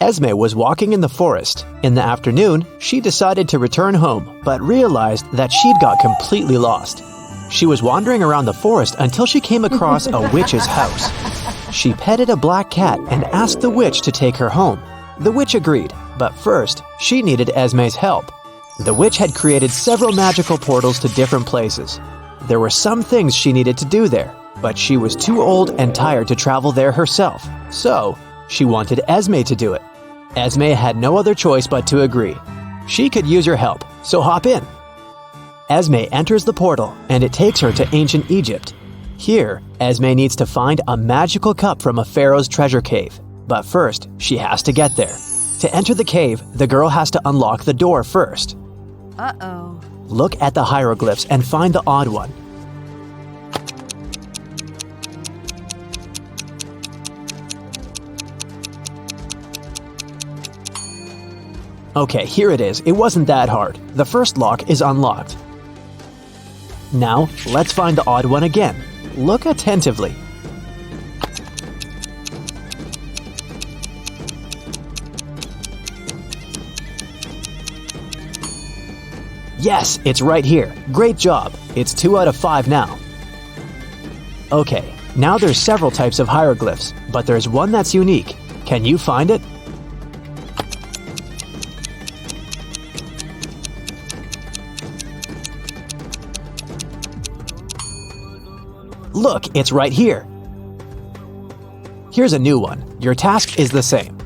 Esme was walking in the forest. In the afternoon, she decided to return home, but realized that she'd got completely lost. She was wandering around the forest until she came across a witch's house. She petted a black cat and asked the witch to take her home. The witch agreed, but first, she needed Esme's help. The witch had created several magical portals to different places. There were some things she needed to do there, but she was too old and tired to travel there herself, so she wanted Esme to do it. Esme had no other choice but to agree. She could use your help, so hop in. Esme enters the portal, and it takes her to ancient Egypt. Here, Esme needs to find a magical cup from a pharaoh's treasure cave. But first, she has to get there. To enter the cave, the girl has to unlock the door first. Uh-oh. Look at the hieroglyphs and find the odd one. Okay, here it is. It wasn't that hard. The first lock is unlocked. Now, let's find the odd one again. Look attentively. Yes, it's right here. Great job. It's 2 out of 5 now. Okay, now there's several types of hieroglyphs, but there's one that's unique. Can you find it? Look, it's right here. Here's a new one. Your task is the same.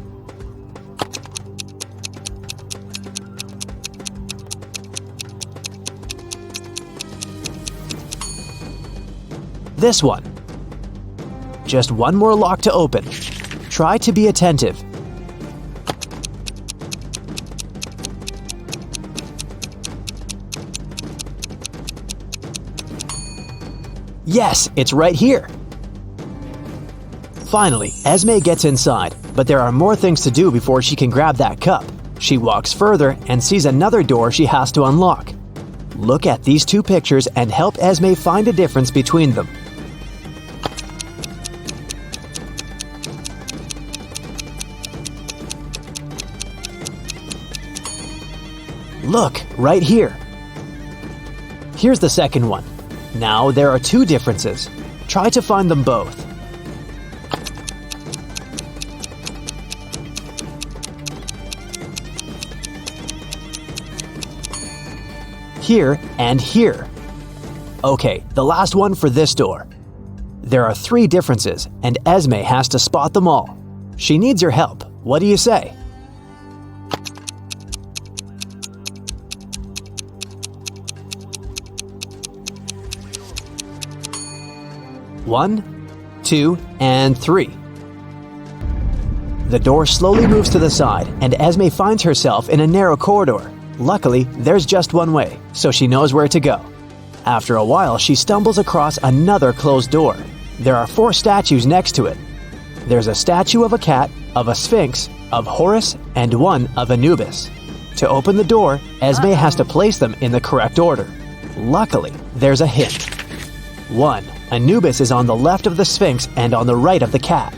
This one. Just one more lock to open. Try to be attentive. Yes, it's right here. Finally, Esme gets inside, but there are more things to do before she can grab that cup. She walks further and sees another door she has to unlock. Look at these two pictures and help Esme find a difference between them. Look, right here. Here's the second one. Now there are two differences. Try to find them both. Here and here. Okay, the last one for this door. There are 3 differences, and Esme has to spot them all. She needs your help. What do you say? One, 2, and 3. The door slowly moves to the side, and Esme finds herself in a narrow corridor. Luckily, there's just one way, so she knows where to go. After a while, she stumbles across another closed door. There are 4 statues next to it. There's a statue of a cat, of a sphinx, of Horus, and one of Anubis. To open the door, Esme has to place them in the correct order. Luckily, there's a hint. 1. Anubis is on the left of the Sphinx and on the right of the cat.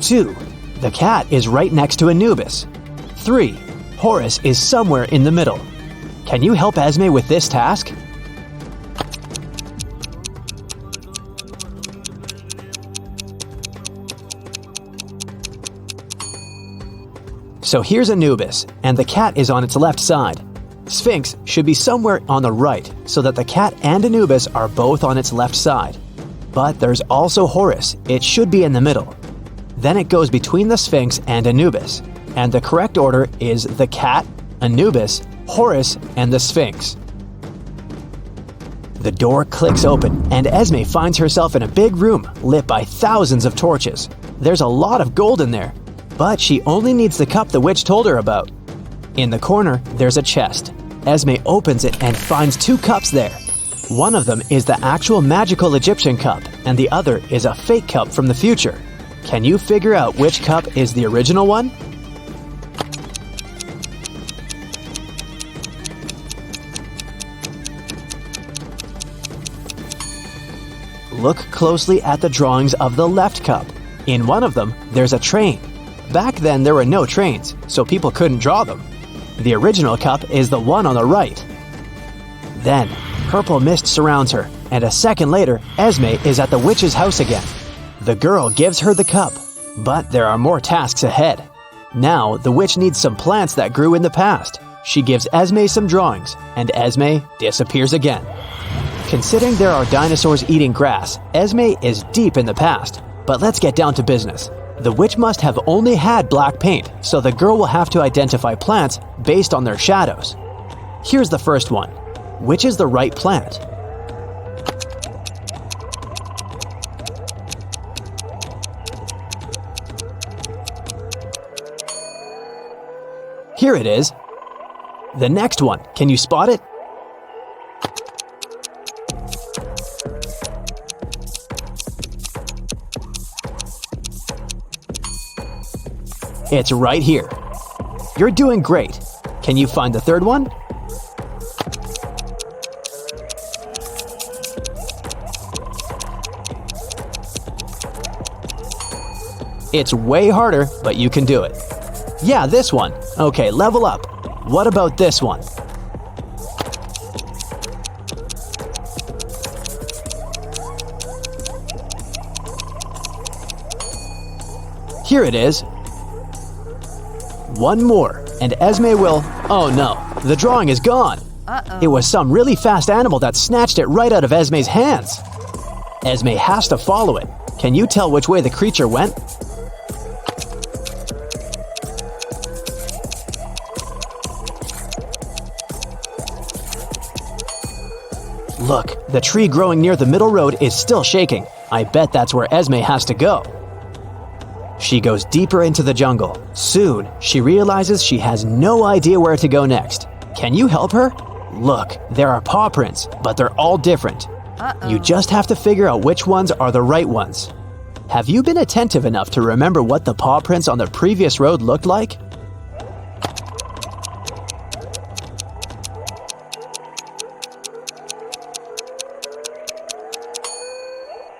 2. The cat is right next to Anubis. 3. Horus is somewhere in the middle. Can you help Esme with this task? So here's Anubis, and the cat is on its left side. Sphinx should be somewhere on the right, so that the cat and Anubis are both on its left side. But there's also Horus. It should be in the middle. Then it goes between the Sphinx and Anubis, and the correct order is the cat, Anubis, Horus, and the Sphinx. The door clicks open, and Esme finds herself in a big room lit by thousands of torches. There's a lot of gold in there, but she only needs the cup the witch told her about. In the corner, there's a chest. Esme opens it and finds 2 cups there. One of them is the actual magical Egyptian cup, and the other is a fake cup from the future. Can you figure out which cup is the original one? Look closely at the drawings of the left cup. In one of them, there's a train. Back then there were no trains, so people couldn't draw them. The original cup is the one on the right. Then, purple mist surrounds her, and a second later, Esme is at the witch's house again. The girl gives her the cup, but there are more tasks ahead. Now, the witch needs some plants that grew in the past. She gives Esme some drawings, and Esme disappears again. Considering there are dinosaurs eating grass, Esme is deep in the past. But let's get down to business. The witch must have only had black paint, so the girl will have to identify plants based on their shadows. Here's the first one. Which is the right plant? Here it is. The next one, can you spot it? It's right here. You're doing great. Can you find the third one? It's way harder, but you can do it. Yeah, this one. Okay, level up. What about this one? Here it is. One more, and Esme will... Oh no, the drawing is gone. It was some really fast animal that snatched it right out of Esme's hands. Esme has to follow it. Can you tell which way the creature went? Look, the tree growing near the middle road is still shaking. I bet that's where Esme has to go. She goes deeper into the jungle. Soon, she realizes she has no idea where to go next. Can you help her? Look, there are paw prints, but they're all different. You just have to figure out which ones are the right ones. Have you been attentive enough to remember what the paw prints on the previous road looked like?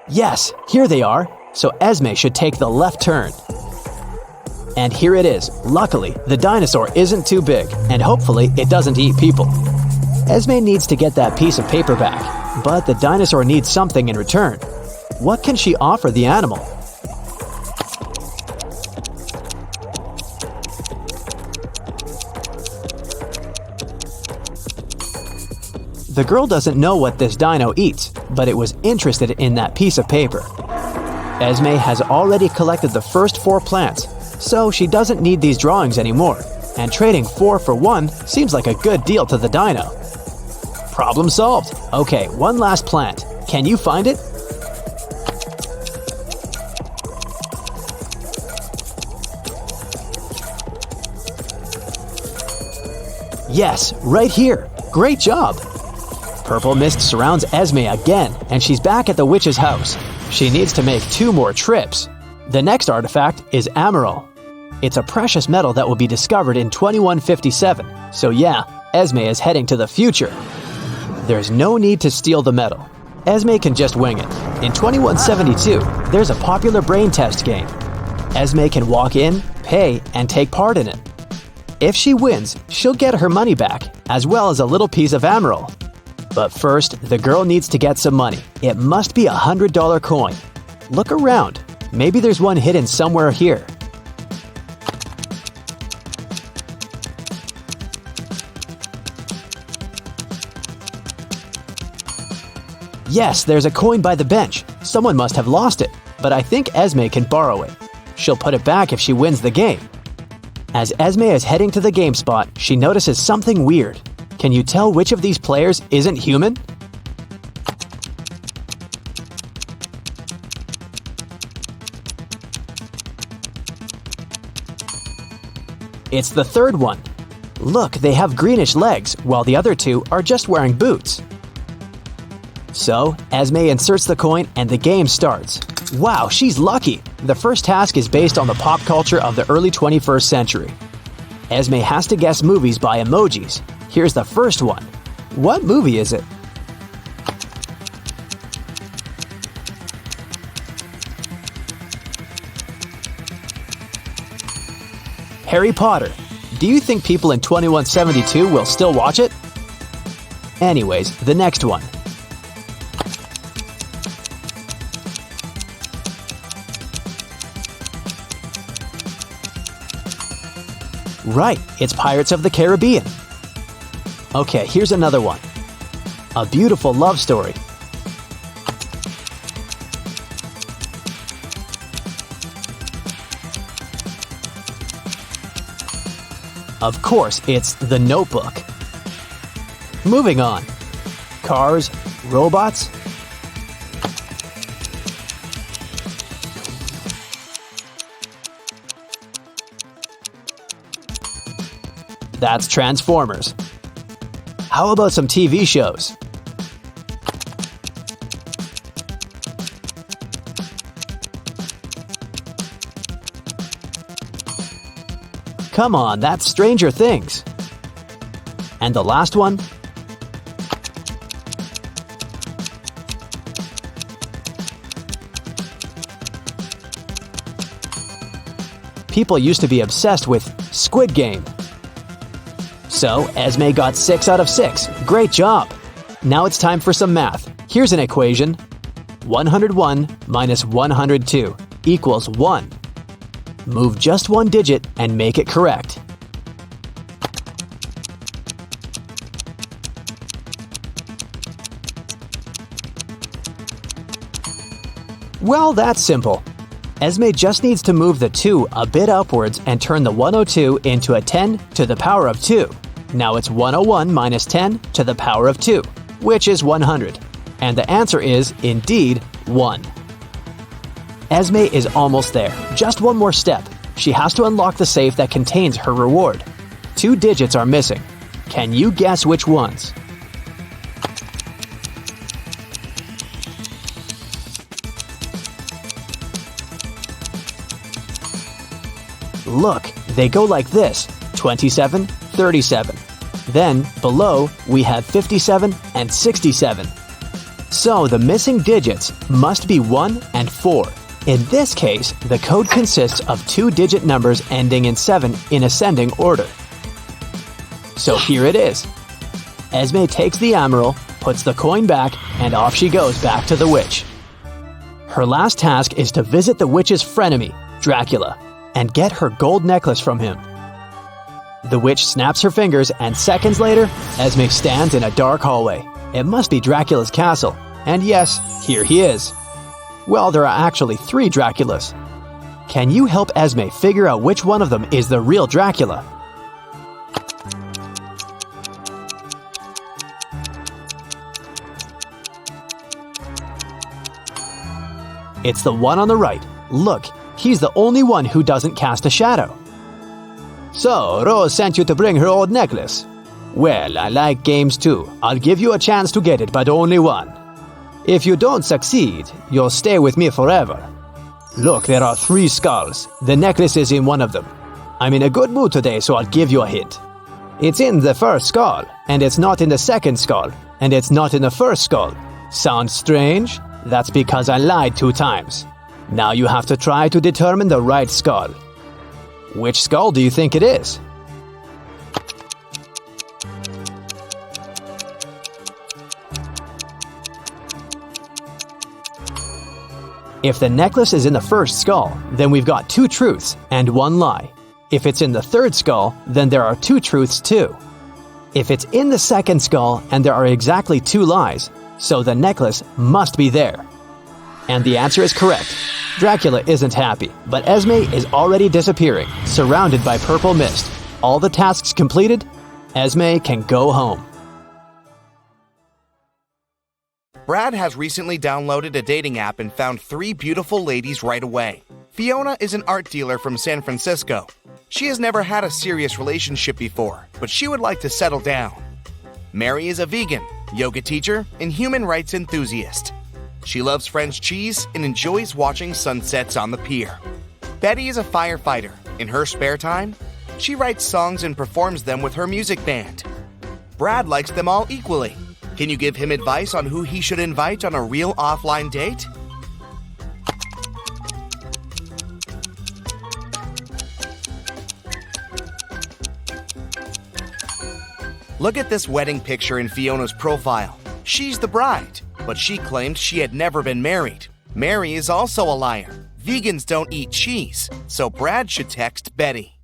Yes, here they are. So Esme should take the left turn. And here it is. Luckily, the dinosaur isn't too big, and hopefully it doesn't eat people. Esme needs to get that piece of paper back, but the dinosaur needs something in return. What can she offer the animal? The girl doesn't know what this dino eats, but it was interested in that piece of paper. Esme has already collected the first 4 plants, so she doesn't need these drawings anymore, and trading 4 for 1 seems like a good deal to the dino. Problem solved. Okay, one last plant. Can you find it? Yes, right here. Great job. Purple mist surrounds Esme again, and she's back at the witch's house. She needs to make 2 more trips. The next artifact is Emerald. It's a precious metal that will be discovered in 2157. So yeah, Esme is heading to the future. There's no need to steal the metal. Esme can just wing it. In 2172, there's a popular brain test game. Esme can walk in, pay, and take part in it. If she wins, she'll get her money back, as well as a little piece of emerald. But first, the girl needs to get some money. It must be a $100 coin. Look around. Maybe there's one hidden somewhere here. Yes, there's a coin by the bench. Someone must have lost it, but I think Esme can borrow it. She'll put it back if she wins the game. As Esme is heading to the game spot, she notices something weird. Can you tell which of these players isn't human? It's the third one. Look, they have greenish legs, while the other 2 are just wearing boots. So, Esme inserts the coin and the game starts. Wow, she's lucky! The first task is based on the pop culture of the early 21st century. Esme has to guess movies by emojis. Here's the first one. What movie is it? Harry Potter. Do you think people in 2172 will still watch it? Anyways, the next one. Right, it's Pirates of the Caribbean. Okay, here's another one. A beautiful love story. Of course, it's The Notebook. Moving on. Cars, robots. That's Transformers. How about some TV shows? Come on, that's Stranger Things. And the last one? People used to be obsessed with Squid Game. So, Esme got 6 out of 6. Great job! Now it's time for some math. Here's an equation. 101 minus 102 equals 1. Move just one digit and make it correct. Well, that's simple. Esme just needs to move the 2 a bit upwards and turn the 102 into a 10 to the power of 2. Now it's 101 minus 10 to the power of 2, which is 100. And the answer is, indeed, 1. Esme is almost there. Just one more step. She has to unlock the safe that contains her reward. 2 digits are missing. Can you guess which ones? Look, they go like this: 27, 37. Then, below, we have 57 and 67. So the missing digits must be 1 and 4. In this case, the code consists of 2-digit numbers ending in 7 in ascending order. So here it is. Esme takes the emerald, puts the coin back, and off she goes back to the witch. Her last task is to visit the witch's frenemy, Dracula, and get her gold necklace from him. The witch snaps her fingers, and seconds later, Esme stands in a dark hallway. It must be Dracula's castle. And yes, here he is. Well, there are actually 3 Draculas. Can you help Esme figure out which one of them is the real Dracula? It's the one on the right. Look, he's the only one who doesn't cast a shadow. So, Rose sent you to bring her old necklace. Well, I like games too. I'll give you a chance to get it, but only one. If you don't succeed, you'll stay with me forever. Look, there are 3 skulls. The necklace is in one of them. I'm in a good mood today, so I'll give you a hint. It's in the first skull, and it's not in the second skull, and it's not in the first skull. Sounds strange? That's because I lied 2 times. Now you have to try to determine the right skull. Which skull do you think it is? If the necklace is in the first skull, then we've got 2 truths and 1 lie. If it's in the third skull, then there are 2 truths too. If it's in the second skull and there are exactly 2 lies, so the necklace must be there. And the answer is correct. Dracula isn't happy, but Esme is already disappearing, surrounded by purple mist. All the tasks completed, Esme can go home. Brad has recently downloaded a dating app and found 3 beautiful ladies right away. Fiona is an art dealer from San Francisco. She has never had a serious relationship before, but she would like to settle down. Mary is a vegan, yoga teacher, and human rights enthusiast. She loves French cheese and enjoys watching sunsets on the pier. Betty is a firefighter. In her spare time, she writes songs and performs them with her music band. Brad likes them all equally. Can you give him advice on who he should invite on a real offline date? Look at this wedding picture in Fiona's profile. She's the bride, but she claimed she had never been married. Mary is also a liar. Vegans don't eat cheese, so Brad should text Betty.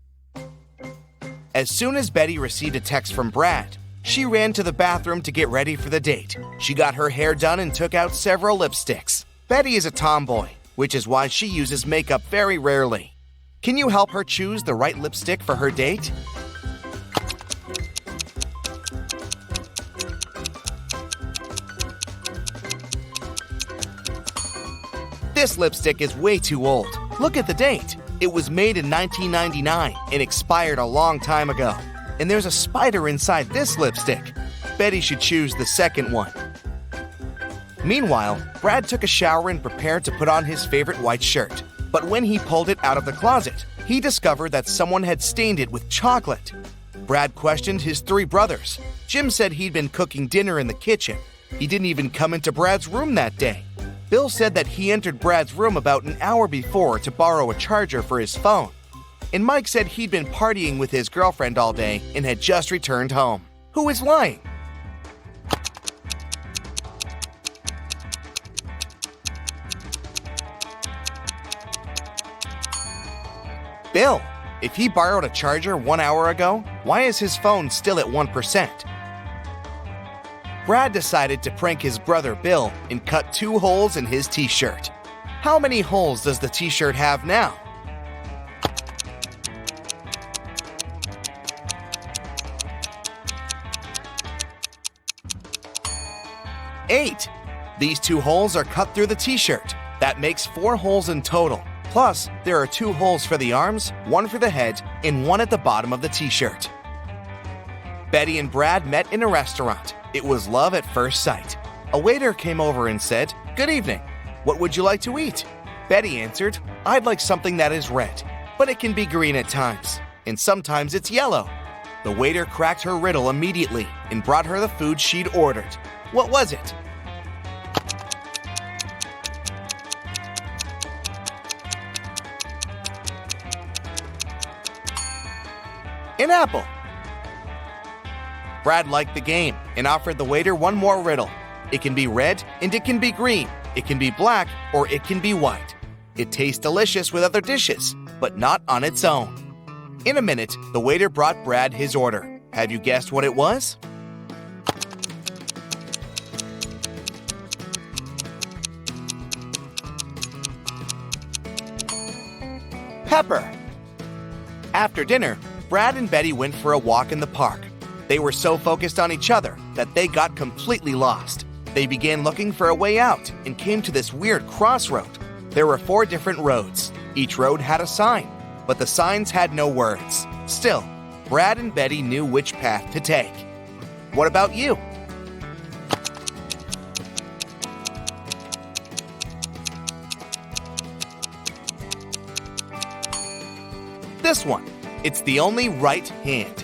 As soon as Betty received a text from Brad, she ran to the bathroom to get ready for the date. She got her hair done and took out several lipsticks. Betty is a tomboy, which is why she uses makeup very rarely. Can you help her choose the right lipstick for her date? This lipstick is way too old. Look at the date. It was made in 1999 and expired a long time ago. And there's a spider inside this lipstick. Betty should choose the second one. Meanwhile, Brad took a shower and prepared to put on his favorite white shirt. But when he pulled it out of the closet, he discovered that someone had stained it with chocolate. Brad questioned his 3 brothers. Jim said he'd been cooking dinner in the kitchen. He didn't even come into Brad's room that day. Bill said that he entered Brad's room about an hour before to borrow a charger for his phone. And Mike said he'd been partying with his girlfriend all day and had just returned home. Who is lying? Bill. If he borrowed a charger 1 hour ago, why is his phone still at 1%? Brad decided to prank his brother Bill and cut 2 holes in his t-shirt. How many holes does the t-shirt have now? 8. These 2 holes are cut through the t-shirt. That makes 4 holes in total. Plus, there are 2 holes for the arms, 1 for the head, and 1 at the bottom of the t-shirt. Betty and Brad met in a restaurant. It was love at first sight. A waiter came over and said, "Good evening. What would you like to eat?" Betty answered, "I'd like something that is red, but it can be green at times, and sometimes it's yellow." The waiter cracked her riddle immediately and brought her the food she'd ordered. What was it? An apple. Brad liked the game and offered the waiter one more riddle. It can be red and it can be green. It can be black or it can be white. It tastes delicious with other dishes, but not on its own. In a minute, the waiter brought Brad his order. Have you guessed what it was? Pepper. After dinner, Brad and Betty went for a walk in the park. They were so focused on each other that they got completely lost. They began looking for a way out and came to this weird crossroad. There were 4 different roads. Each road had a sign, but the signs had no words. Still, Brad and Betty knew which path to take. What about you? This one. It's the only right hand.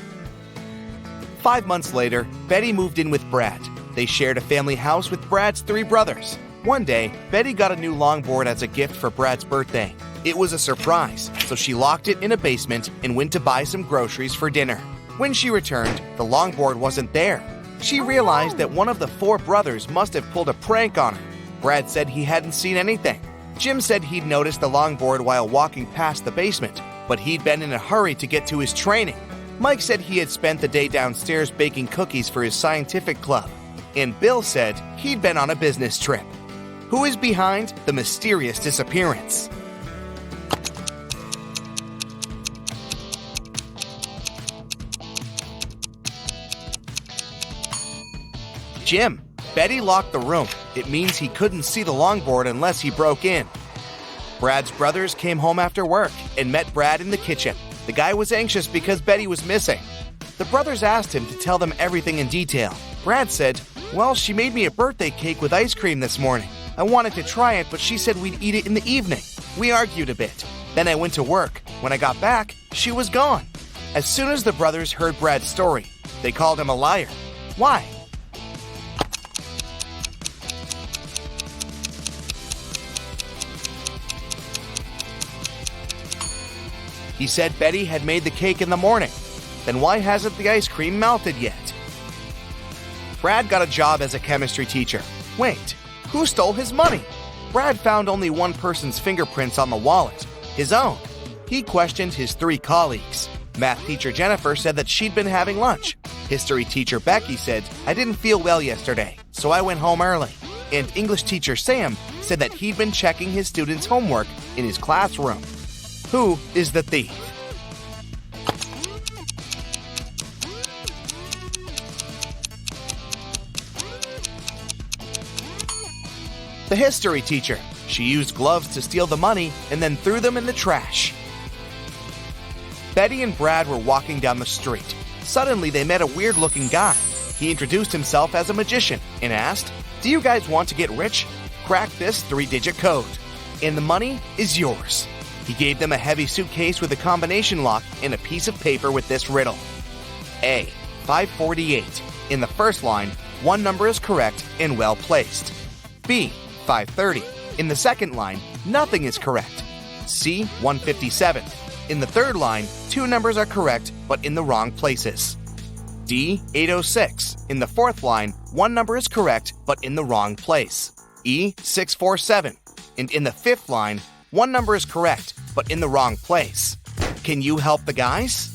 5 months later, Betty moved in with Brad. They shared a family house with Brad's 3 brothers. One day, Betty got a new longboard as a gift for Brad's birthday. It was a surprise, so she locked it in a basement and went to buy some groceries for dinner. When she returned, the longboard wasn't there. She realized that one of the 4 brothers must have pulled a prank on her. Brad said he hadn't seen anything. Jim said he'd noticed the longboard while walking past the basement, but he'd been in a hurry to get to his training. Mike said he had spent the day downstairs baking cookies for his scientific club. And Bill said he'd been on a business trip. Who is behind the mysterious disappearance? Jim. Betty locked the room. It means he couldn't see the longboard unless he broke in. Brad's brothers came home after work and met Brad in the kitchen. The guy was anxious because Betty was missing. The brothers asked him to tell them everything in detail. Brad said, "Well, she made me a birthday cake with ice cream this morning. I wanted to try it, but she said we'd eat it in the evening. We argued a bit. Then I went to work. When I got back, she was gone." As soon as the brothers heard Brad's story, they called him a liar. Why? He said Betty had made the cake in the morning. Then why hasn't the ice cream melted yet? Brad got a job as a chemistry teacher. Wait, who stole his money? Brad found only one person's fingerprints on the wallet, his own. He questioned his 3 colleagues. Math teacher Jennifer said that she'd been having lunch. History teacher Becky said, "I didn't feel well yesterday, so I went home early." And English teacher Sam said that he'd been checking his students' homework in his classroom. Who is the thief? The history teacher. She used gloves to steal the money and then threw them in the trash. Betty and Brad were walking down the street. Suddenly, they met a weird-looking guy. He introduced himself as a magician and asked, "Do you guys want to get rich? Crack this 3-digit code, and the money is yours." He gave them a heavy suitcase with a combination lock and a piece of paper with this riddle. A. 548. In the first line, one number is correct and well placed. B. 530. In the second line, nothing is correct. C. 157. In the third line, 2 numbers are correct but in the wrong places. D. 806. In the fourth line, 1 number is correct but in the wrong place. E. 647. And in the fifth line, 1 number is correct but in the wrong place. Can you help the guys?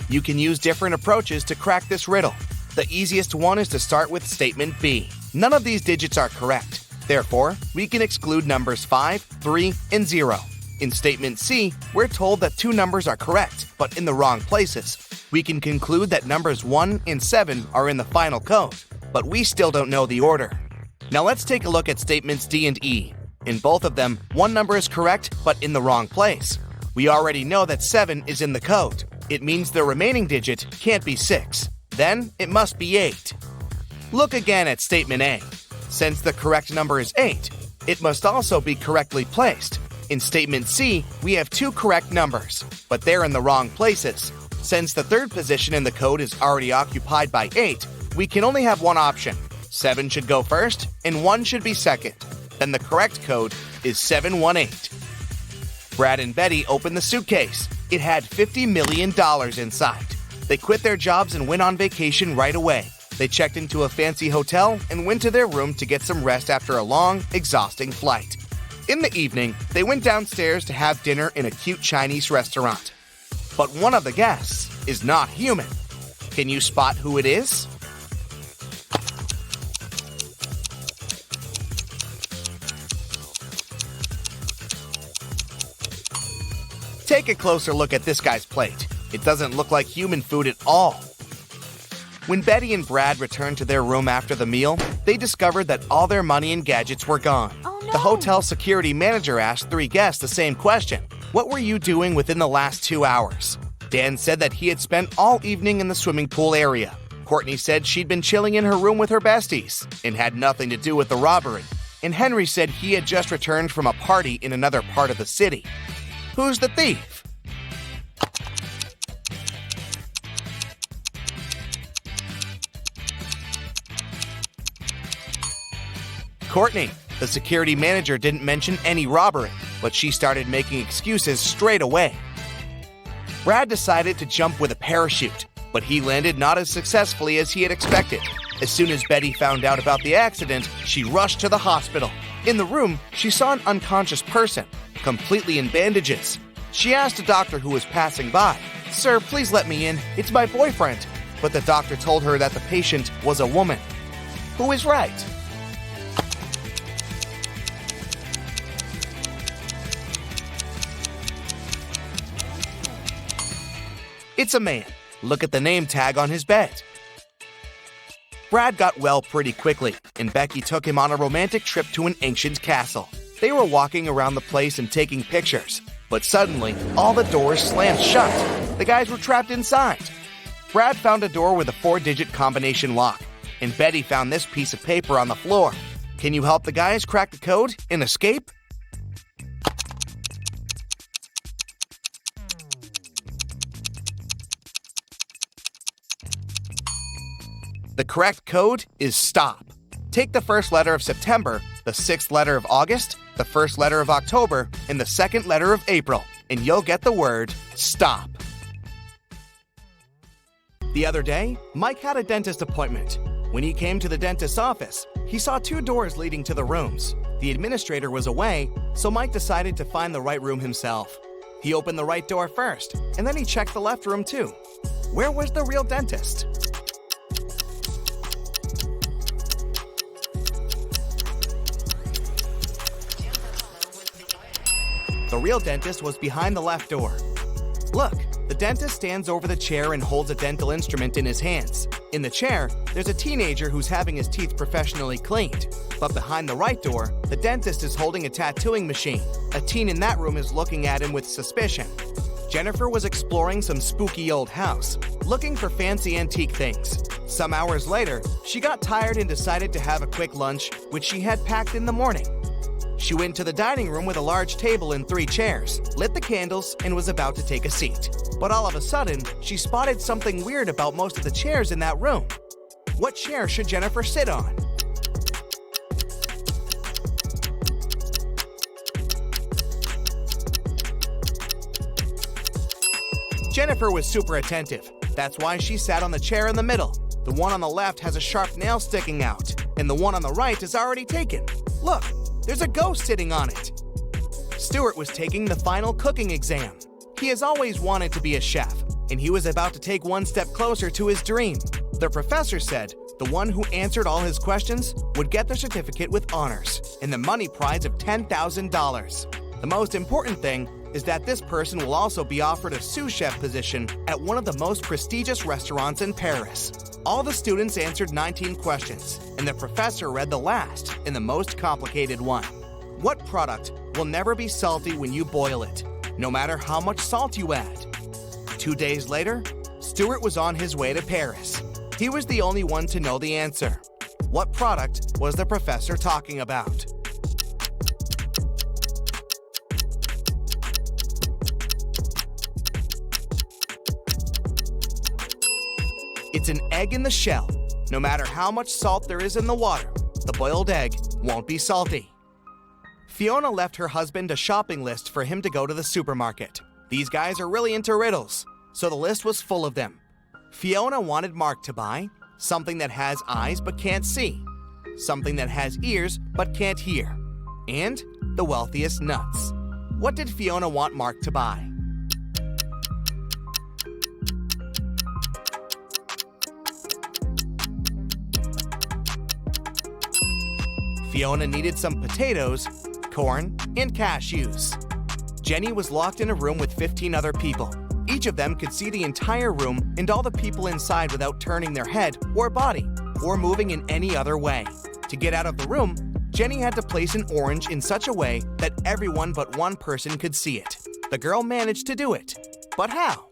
You can use different approaches to crack this riddle. The easiest one is to start with statement B. None of these digits are correct. Therefore, we can exclude numbers 5, 3, and 0. In statement C, we're told that 2 numbers are correct, but in the wrong places. We can conclude that numbers 1 and 7 are in the final code, but we still don't know the order. Now let's take a look at statements D and E. In both of them, 1 number is correct, but in the wrong place. We already know that 7 is in the code. It means the remaining digit can't be 6. Then it must be 8. Look again at statement A. Since the correct number is 8, it must also be correctly placed. In statement C, we have 2 correct numbers, but they're in the wrong places. Since the third position in the code is already occupied by 8, we can only have one option. 7 should go first, and 1 should be second. Then the correct code is 718. Brad and Betty opened the suitcase. It had $50 million inside. They quit their jobs and went on vacation right away. They checked into a fancy hotel and went to their room to get some rest after a long, exhausting flight. In the evening, they went downstairs to have dinner in a cute Chinese restaurant. But one of the guests is not human. Can you spot who it is? Take a closer look at this guy's plate. It doesn't look like human food at all. When Betty and Brad returned to their room after the meal, they discovered that all their money and gadgets were gone. Oh, no. The hotel security manager asked 3 guests the same question. What were you doing within the last 2 hours? Dan said that he had spent all evening in the swimming pool area. Courtney said she'd been chilling in her room with her besties and had nothing to do with the robbery. And Henry said he had just returned from a party in another part of the city. Who's the thief? Courtney. The security manager didn't mention any robbery, but she started making excuses straight away. Brad decided to jump with a parachute, but he landed not as successfully as he had expected. As soon as Betty found out about the accident, she rushed to the hospital. In the room, she saw an unconscious person, completely in bandages. She asked a doctor who was passing by, "Sir, please let me in. It's my boyfriend." But the doctor told her that the patient was a woman. Who is right? It's a man. Look at the name tag on his bed. Brad got well pretty quickly, and Becky took him on a romantic trip to an ancient castle. They were walking around the place and taking pictures, but suddenly, all the doors slammed shut. The guys were trapped inside. Brad found a door with a 4-digit combination lock, and Betty found this piece of paper on the floor. Can you help the guys crack the code and escape? The correct code is stop. Take the first letter of September, the 6th letter of August, the first letter of October, and the second letter of April, and you'll get the word stop. The other day, Mike had a dentist appointment. When he came to the dentist's office, he saw 2 doors leading to the rooms. The administrator was away, so Mike decided to find the right room himself. He opened the right door first, and then he checked the left room too. Where was the real dentist? The real dentist was behind the left door. Look, the dentist stands over the chair and holds a dental instrument in his hands. In the chair, there's a teenager who's having his teeth professionally cleaned. But behind the right door, the dentist is holding a tattooing machine. A teen in that room is looking at him with suspicion. Jennifer was exploring some spooky old house, looking for fancy antique things. Some hours later, she got tired and decided to have a quick lunch, which she had packed in the morning. She went to the dining room with a large table and 3 chairs, lit the candles, and was about to take a seat. But all of a sudden, she spotted something weird about most of the chairs in that room. What chair should Jennifer sit on? Jennifer was super attentive. That's why she sat on the chair in the middle. The one on the left has a sharp nail sticking out, and the one on the right is already taken. Look, there's a ghost sitting on it. Stuart was taking the final cooking exam. He has always wanted to be a chef, and he was about to take one step closer to his dream. The professor said the one who answered all his questions would get the certificate with honors and the money prize of $10,000. The most important thing is that this person will also be offered a sous chef position at one of the most prestigious restaurants in Paris. All the students answered 19 questions, and the professor read the last and the most complicated one. What product will never be salty when you boil it, no matter how much salt you add? 2 days later, Stuart was on his way to Paris. He was the only one to know the answer. What product was the professor talking about? It's an egg in the shell. No matter how much salt there is in the water, the boiled egg won't be salty. Fiona left her husband a shopping list for him to go to the supermarket. These guys are really into riddles, so the list was full of them. Fiona wanted Mark to buy something that has eyes but can't see, something that has ears but can't hear, and the wealthiest nuts. What did Fiona want Mark to buy? Fiona needed some potatoes, corn, and cashews. Jenny was locked in a room with 15 other people. Each of them could see the entire room and all the people inside without turning their head or body or moving in any other way. To get out of the room, Jenny had to place an orange in such a way that everyone but one person could see it. The girl managed to do it. But how?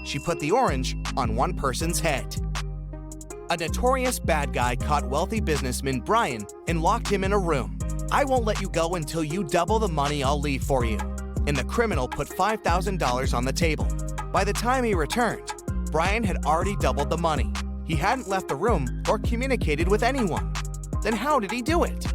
She put the orange on one person's head. A notorious bad guy caught wealthy businessman Brian and locked him in a room. "I won't let you go until you double the money I'll leave for you." And the criminal put $5,000 on the table. By the time he returned, Brian had already doubled the money. He hadn't left the room or communicated with anyone. Then how did he do it?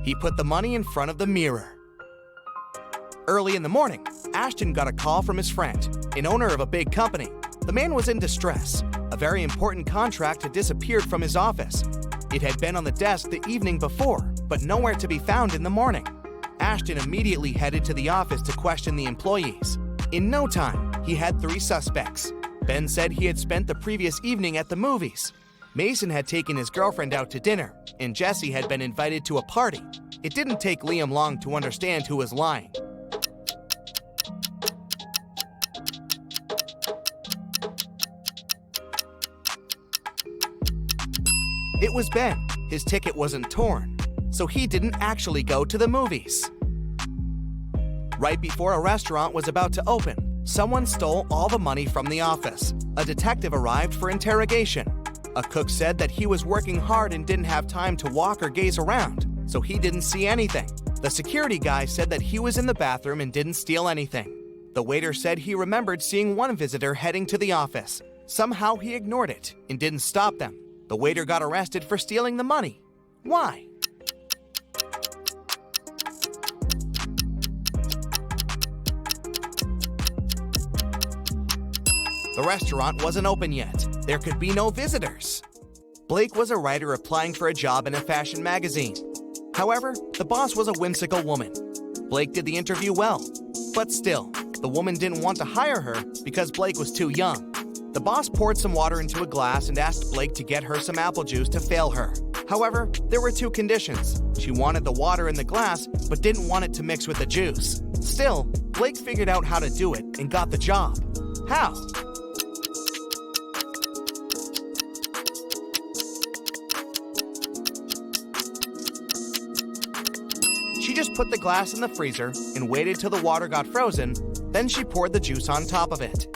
He put the money in front of the mirror. Early in the morning, Ashton got a call from his friend, an owner of a big company. The man was in distress. A very important contract had disappeared from his office. It had been on the desk the evening before, but nowhere to be found in the morning. Ashton immediately headed to the office to question the employees. In no time, he had 3 suspects. Ben said he had spent the previous evening at the movies. Mason had taken his girlfriend out to dinner, and Jesse had been invited to a party. It didn't take Liam long to understand who was lying. It was Ben. His ticket wasn't torn, so he didn't actually go to the movies. Right before a restaurant was about to open, someone stole all the money from the office. A detective arrived for interrogation. A cook said that he was working hard and didn't have time to walk or gaze around, so he didn't see anything. The security guy said that he was in the bathroom and didn't steal anything. The waiter said he remembered seeing one visitor heading to the office. Somehow he ignored it and didn't stop them. The waiter got arrested for stealing the money. Why? The restaurant wasn't open yet. There could be no visitors. Blake was a writer applying for a job in a fashion magazine. However, the boss was a whimsical woman. Blake did the interview well, but still, the woman didn't want to hire her because Blake was too young. The boss poured some water into a glass and asked Blake to get her some apple juice to fail her. However, there were two conditions. She wanted the water in the glass, but didn't want it to mix with the juice. Still, Blake figured out how to do it and got the job. How? She just put the glass in the freezer and waited till the water got frozen, then she poured the juice on top of it.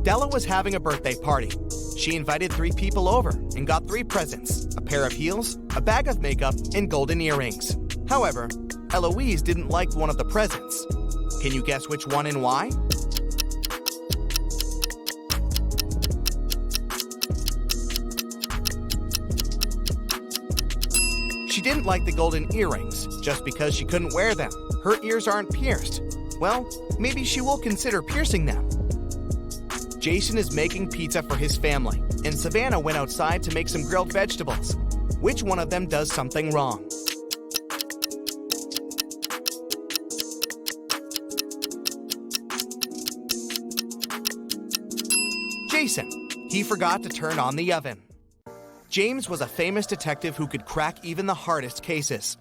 Della was having a birthday party. She invited 3 people over and got 3 presents, a pair of heels, a bag of makeup, and golden earrings. However, Eloise didn't like one of the presents. Can you guess which one and why? She didn't like the golden earrings just because she couldn't wear them. Her ears aren't pierced. Well, maybe she will consider piercing them. Jason is making pizza for his family, and Savannah went outside to make some grilled vegetables. Which one of them does something wrong? Jason. He forgot to turn on the oven. James was a famous detective who could crack even the hardest cases.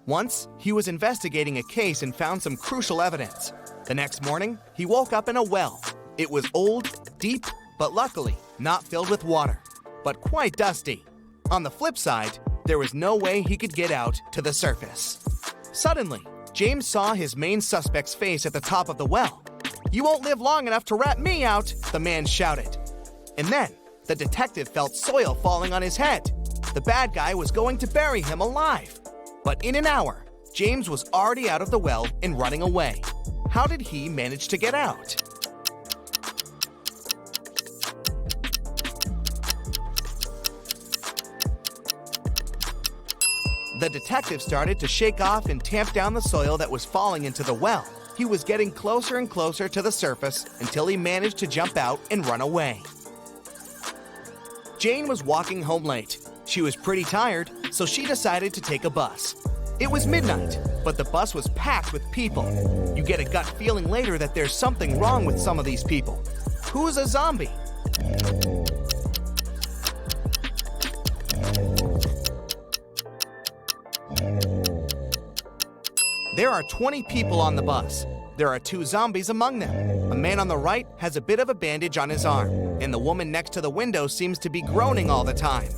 Once, he was investigating a case and found some crucial evidence. The next morning, he woke up in a well. It was old, deep, but luckily not filled with water, but quite dusty. On the flip side, there was no way he could get out to the surface. Suddenly, James saw his main suspect's face at the top of the well. "You won't live long enough to rat me out," the man shouted. And then, the detective felt soil falling on his head. The bad guy was going to bury him alive. But in an hour, James was already out of the well and running away. How did he manage to get out? The detective started to shake off and tamp down the soil that was falling into the well. He was getting closer and closer to the surface until he managed to jump out and run away. Jane was walking home late. She was pretty tired, so she decided to take a bus. It was midnight, but the bus was packed with people. You get a gut feeling later that there's something wrong with some of these people. Who's a zombie? There are 20 people on the bus. There are 2 zombies among them. A man on the right has a bit of a bandage on his arm, and the woman next to the window seems to be groaning all the time.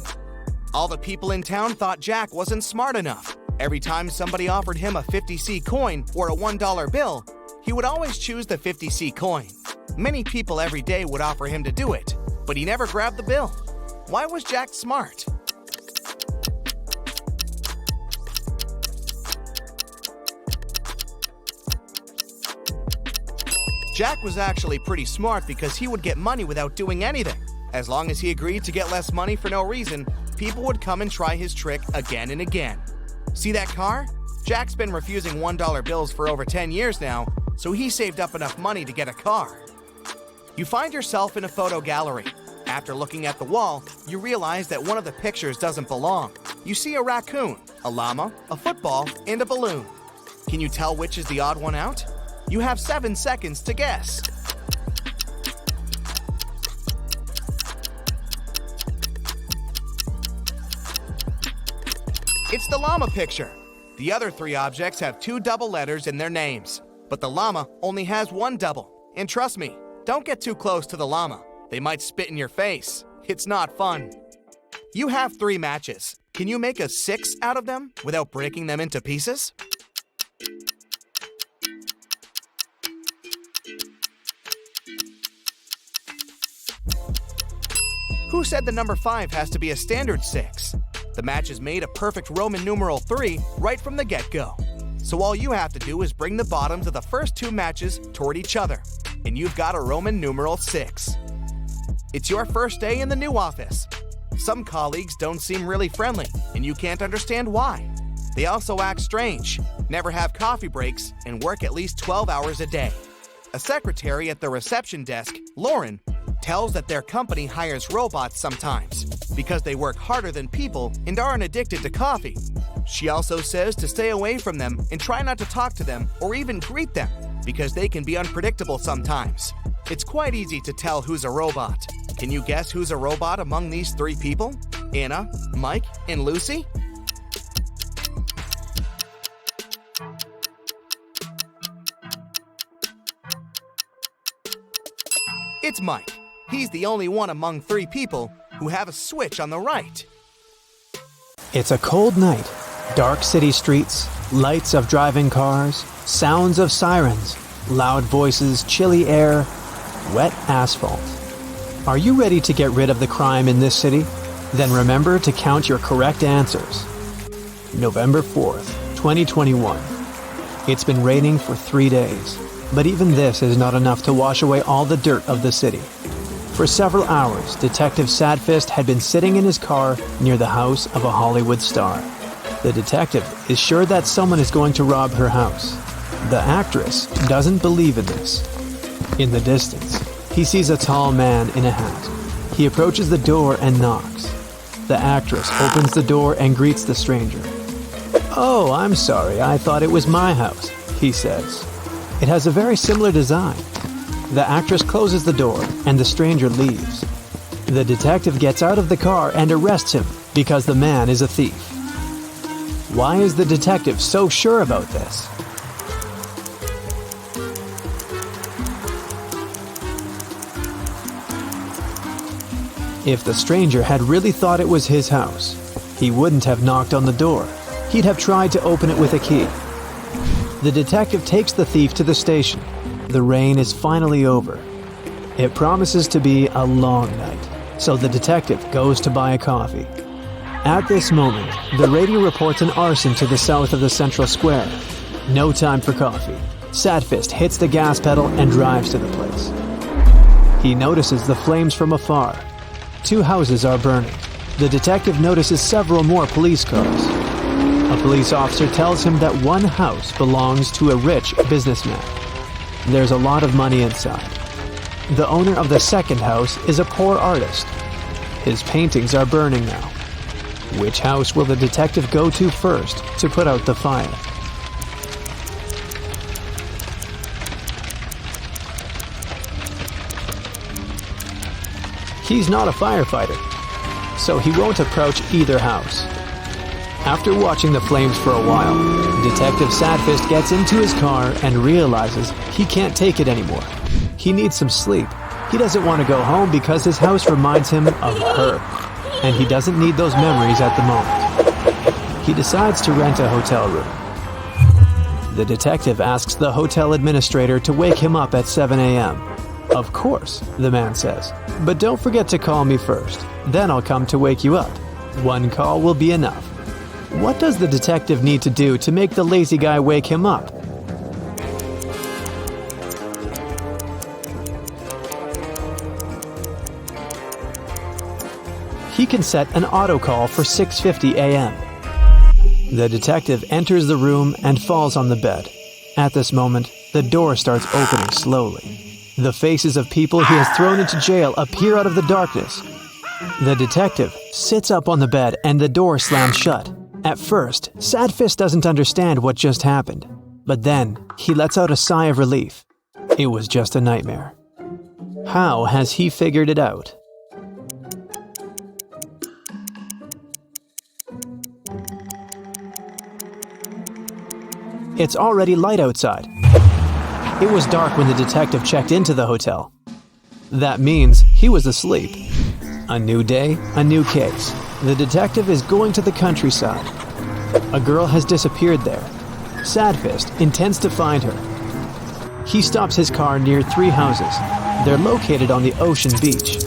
All the people in town thought Jack wasn't smart enough. Every time somebody offered him a 50C coin or a $1 bill, he would always choose the 50C coin. Many people every day would offer him to do it, but he never grabbed the bill. Why was Jack smart? Jack was actually pretty smart because he would get money without doing anything. As long as he agreed to get less money for no reason, people would come and try his trick again and again. See that car? Jack's been refusing $1 bills for over 10 years now, so he saved up enough money to get a car. You find yourself in a photo gallery. After looking at the wall, you realize that one of the pictures doesn't belong. You see a raccoon, a llama, a football, and a balloon. Can you tell which is the odd one out? You have 7 seconds to guess. It's the llama picture. The other 3 objects have 2 double letters in their names, but the llama only has 1 double. And trust me, don't get too close to the llama. They might spit in your face. It's not fun. You have 3 matches. Can you make a 6 out of them without breaking them into pieces? Who said the number 5 has to be a standard 6? The match is made a perfect Roman numeral 3 right from the get-go. So all you have to do is bring the bottoms of the first 2 matches toward each other, and you've got a Roman numeral 6. It's your first day in the new office. Some colleagues don't seem really friendly, and you can't understand why. They also act strange, never have coffee breaks, and work at least 12 hours a day. A secretary at the reception desk, Lauren, tells that their company hires robots sometimes because they work harder than people and aren't addicted to coffee. She also says to stay away from them and try not to talk to them or even greet them because they can be unpredictable sometimes. It's quite easy to tell who's a robot. Can you guess who's a robot among these 3 people? Anna, Mike, and Lucy? It's Mike. He's the only one among 3 people who have a switch on the right. It's a cold night. Dark city streets, lights of driving cars, sounds of sirens, loud voices, chilly air, wet asphalt. Are you ready to get rid of the crime in this city? Then remember to count your correct answers. November 4th, 2021. It's been raining for 3 days, but even this is not enough to wash away all the dirt of the city. For several hours, Detective Sadfist had been sitting in his car near the house of a Hollywood star. The detective is sure that someone is going to rob her house. The actress doesn't believe in this. In the distance, he sees a tall man in a hat. He approaches the door and knocks. The actress opens the door and greets the stranger. "Oh, I'm sorry, I thought it was my house," he says. It has a very similar design. The actress closes the door and the stranger leaves. The detective gets out of the car and arrests him because the man is a thief. Why is the detective so sure about this? If the stranger had really thought it was his house, he wouldn't have knocked on the door. He'd have tried to open it with a key. The detective takes the thief to the station. The rain is finally over. It promises to be a long night, so the detective goes to buy a coffee. At this moment, the radio reports an arson to the south of the central square. No time for coffee. Sadfist hits the gas pedal and drives to the place. He notices the flames from afar. 2 houses are burning. The detective notices several more police cars. A police officer tells him that one house belongs to a rich businessman. There's a lot of money inside. The owner of the second house is a poor artist. His paintings are burning now. Which house will the detective go to first to put out the fire? He's not a firefighter, so he won't approach either house. After watching the flames for a while, Detective Sadfist gets into his car and realizes he can't take it anymore. He needs some sleep. He doesn't want to go home because his house reminds him of her, and he doesn't need those memories at the moment. He decides to rent a hotel room. The detective asks the hotel administrator to wake him up at 7 a.m. "Of course," the man says, "but don't forget to call me first. Then I'll come to wake you up. One call will be enough." What does the detective need to do to make the lazy guy wake him up? He can set an auto call for 6:50 a.m. The detective enters the room and falls on the bed. At this moment, the door starts opening slowly. The faces of people he has thrown into jail appear out of the darkness. The detective sits up on the bed and the door slams shut. At first, Sadfist doesn't understand what just happened, but then he lets out a sigh of relief. It was just a nightmare. How has he figured it out? It's already light outside. It was dark when the detective checked into the hotel. That means he was asleep. A new day, a new case. The detective is going to the countryside. A girl has disappeared there. Sadfist intends to find her. He stops his car near 3 houses. They're located on the ocean beach.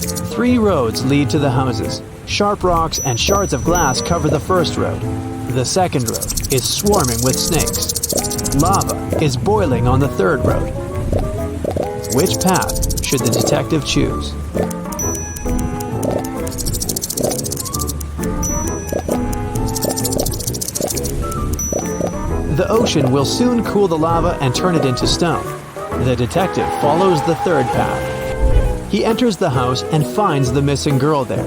3 roads lead to the houses. Sharp rocks and shards of glass cover the first road. The second road is swarming with snakes. Lava is boiling on the third road. Which path should the detective choose? The ocean will soon cool the lava and turn it into stone. The detective follows the third path. He enters the house and finds the missing girl there.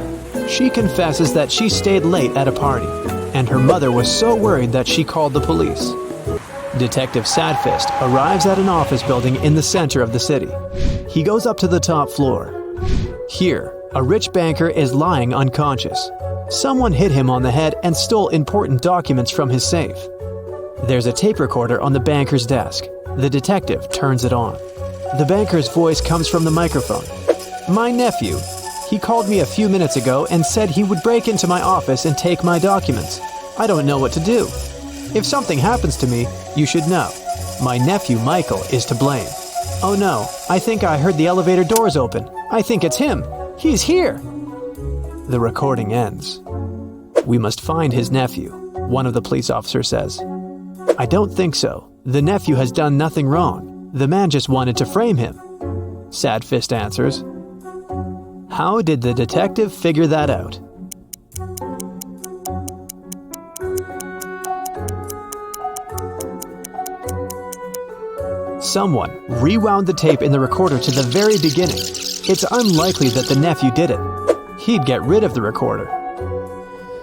She confesses that she stayed late at a party, and her mother was so worried that she called the police. Detective Sadfist arrives at an office building in the center of the city. He goes up to the top floor. Here, a rich banker is lying unconscious. Someone hit him on the head and stole important documents from his safe. There's a tape recorder on the banker's desk. The detective turns it on. The banker's voice comes from the microphone. "My nephew. He called me a few minutes ago and said he would break into my office and take my documents. I don't know what to do. If something happens to me, you should know. My nephew Michael is to blame. Oh no, I think I heard the elevator doors open. I think it's him. He's here." The recording ends. "We must find his nephew," one of the police officers says. "I don't think so. The nephew has done nothing wrong. The man just wanted to frame him," Sadfist answers. How did the detective figure that out? Someone rewound the tape in the recorder to the very beginning. It's unlikely that the nephew did it. He'd get rid of the recorder.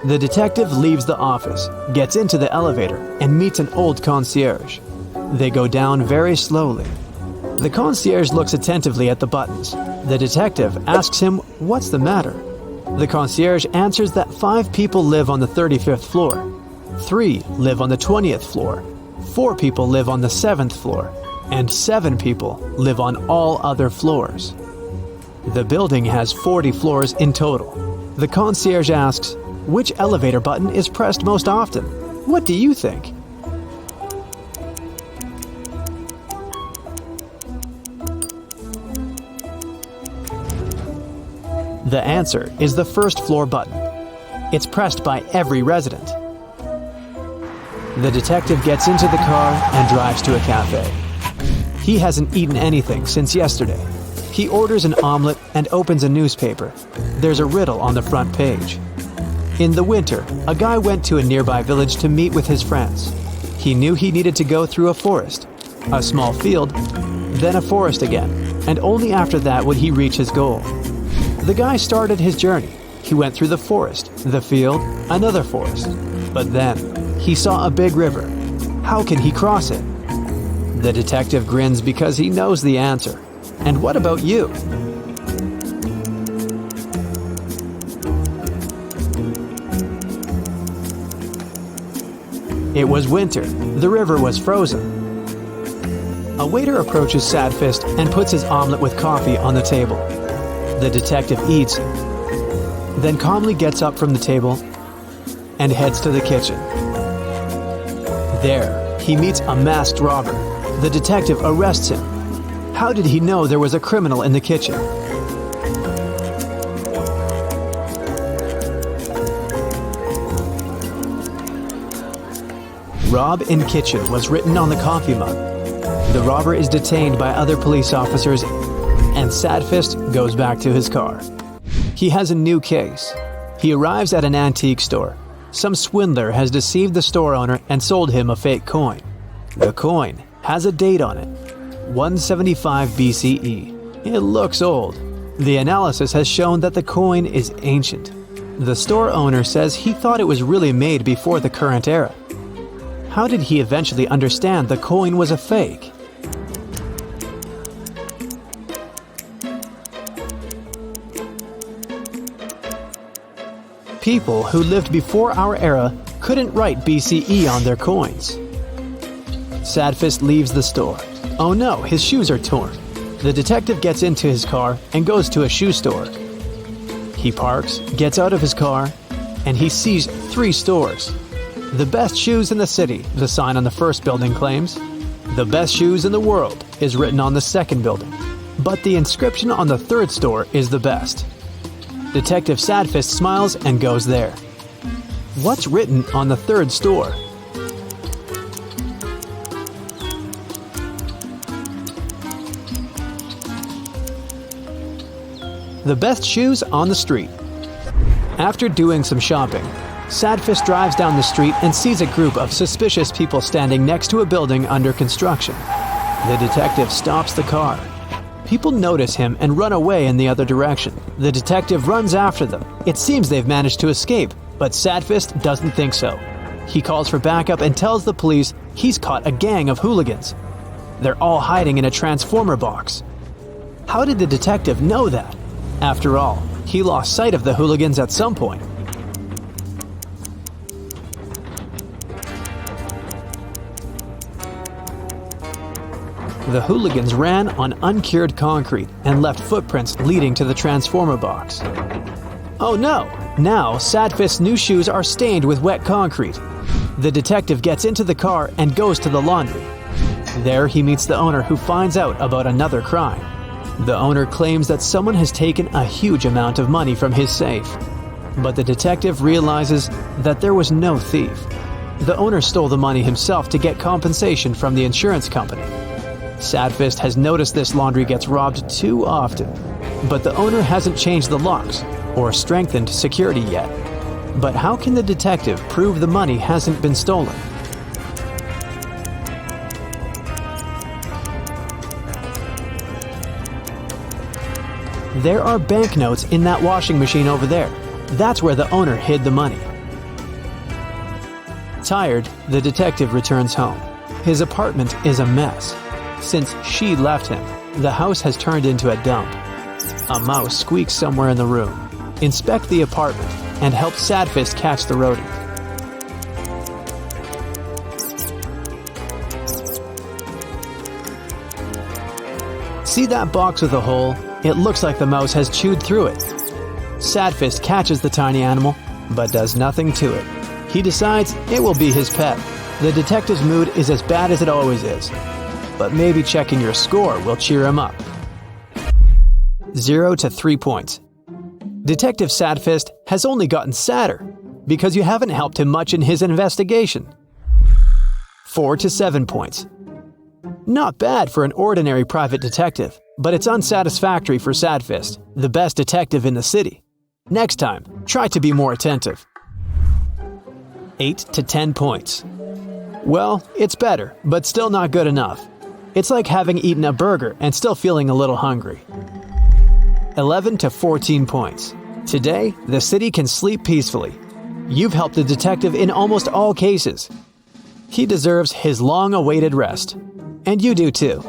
The detective leaves the office, gets into the elevator, and meets an old concierge. They go down very slowly. The concierge looks attentively at the buttons. The detective asks him, "What's the matter?" The concierge answers that 5 people live on the 35th floor. 3 live on the 20th floor. 4 people live on the 7th floor. And 7 people live on all other floors. The building has 40 floors in total. The concierge asks, "Which elevator button is pressed most often? What do you think?" The answer is the first floor button. It's pressed by every resident. The detective gets into the car and drives to a cafe. He hasn't eaten anything since yesterday. He orders an omelet and opens a newspaper. There's a riddle on the front page. In the winter, a guy went to a nearby village to meet with his friends. He knew he needed to go through a forest, a small field, then a forest again, and only after that would he reach his goal. The guy started his journey. He went through the forest, the field, another forest. But then, he saw a big river. How can he cross it? The detective grins because he knows the answer. And what about you? It was winter. The river was frozen. A waiter approaches Sadfist and puts his omelet with coffee on the table. The detective eats, then calmly gets up from the table and heads to the kitchen. There, he meets a masked robber. The detective arrests him. How did he know there was a criminal in the kitchen? Rob in kitchen was written on the coffee mug. The robber is detained by other police officers, and Sadfist goes back to his car. He has a new case. He arrives at an antique store. Some swindler has deceived the store owner and sold him a fake coin. The coin has a date on it, 175 BCE. It looks old. The analysis has shown that the coin is ancient. The store owner says he thought it was really made before the current era. How did he eventually understand the coin was a fake? People who lived before our era couldn't write BCE on their coins. Sadfist leaves the store. Oh no, his shoes are torn. The detective gets into his car and goes to a shoe store. He parks, gets out of his car, and he sees 3 stores. The best shoes in the city, the sign on the first building claims. The best shoes in the world is written on the second building. But the inscription on the third store is the best. Detective Sadfist smiles and goes there. What's written on the third store? The best shoes on the street. After doing some shopping, Sadfist drives down the street and sees a group of suspicious people standing next to a building under construction. The detective stops the car. People notice him and run away in the other direction. The detective runs after them. It seems they've managed to escape, but Sadfist doesn't think so. He calls for backup and tells the police he's caught a gang of hooligans. They're all hiding in a transformer box. How did the detective know that? After all, he lost sight of the hooligans at some point. The hooligans ran on uncured concrete and left footprints leading to the transformer box. Oh no! Now, Sadfist's new shoes are stained with wet concrete. The detective gets into the car and goes to the laundry. There he meets the owner, who finds out about another crime. The owner claims that someone has taken a huge amount of money from his safe. But the detective realizes that there was no thief. The owner stole the money himself to get compensation from the insurance company. Sadfist has noticed this laundry gets robbed too often, but the owner hasn't changed the locks or strengthened security yet. But how can the detective prove the money hasn't been stolen? There are banknotes in that washing machine over there. That's where the owner hid the money. Tired, the detective returns home. His apartment is a mess. Since she left him, the house has turned into a dump. A mouse squeaks somewhere in the room. Inspect the apartment and help Sadfist catch the rodent. See that box with a hole? It looks like the mouse has chewed through it. Sadfist catches the tiny animal, but does nothing to it. He decides it will be his pet. The detective's mood is as bad as it always is. But maybe checking your score will cheer him up. 0 to 3 points. Detective Sadfist has only gotten sadder because you haven't helped him much in his investigation. 4 to 7 points. Not bad for an ordinary private detective, but it's unsatisfactory for Sadfist, the best detective in the city. Next time, try to be more attentive. 8 to 10 points. Well, it's better, but still not good enough. It's like having eaten a burger and still feeling a little hungry. 11 to 14 points. Today, the city can sleep peacefully. You've helped the detective in almost all cases. He deserves his long-awaited rest. And you do too.